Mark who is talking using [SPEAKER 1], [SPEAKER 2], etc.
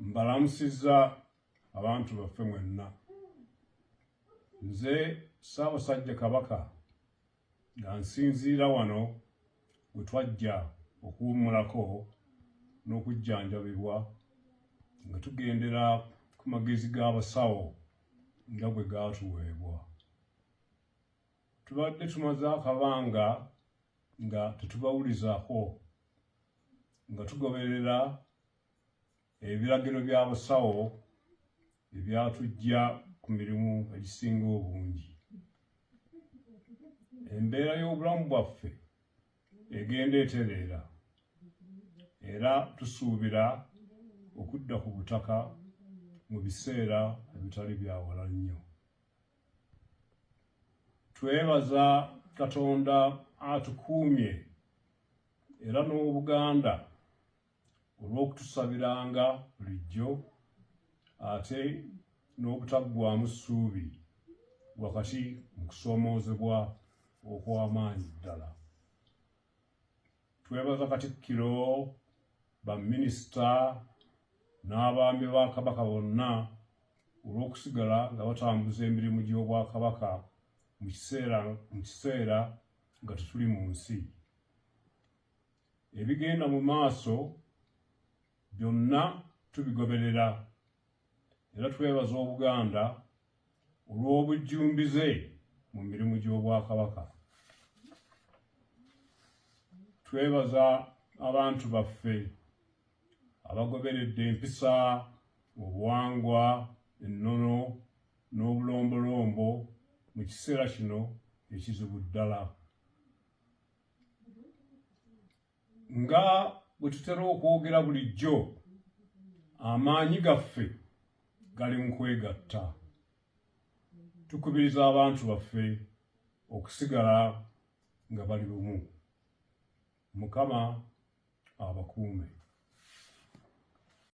[SPEAKER 1] Mbalamusizza abantu baffe mwenna. Nze Ssaabasajja Kabaka nga nsinziira wano we twajja okuwummulako n'okujjanjabibwa nga tugendera ku magezi g'abasawo nga bwe gaatuweebwa. Tubadde tumaze akabanga nga tetubawulizaako, nga tugoberera ebiragiro by'abasawo ebyatuggya ku mirimu egisinga obungi. Embeera y'obulamu bwaffe egenda etereera era tusuubira okudda ku butaka mu biseera ebitali bya wala nnyo. Twebaza Katonda atukuumye era n'Obuganda olw'okutusabiranga bulijjo ate n'obutaggwaamu ssuubi wakati mu kusoomoozebwa okw'amaanyi ddala. Twebaza Katikkiro, baminisita n'abaami ba Kabaka bonna olw'okusigala nga batambuza emirimu gy'Obwakabaka mu kiseera nga tetuli mu nsi. Ebigenda mu maaso byonna tubigoberera era twebaza Obuganda olw'obujjumbize mu mirimu gy'Obwakabaka. Twebaza abantu baffe abagoberedde empisa, obuwangwa, ennono n'obulombolombo mu kiseera kino ekizibu ddala. Nga bwe tutera okwogera bulijjo, amaanyi gaffe gali mu kwegatta. Tukubiriza abantu baffe okusigala nga bali bumu. Mukama abakuume.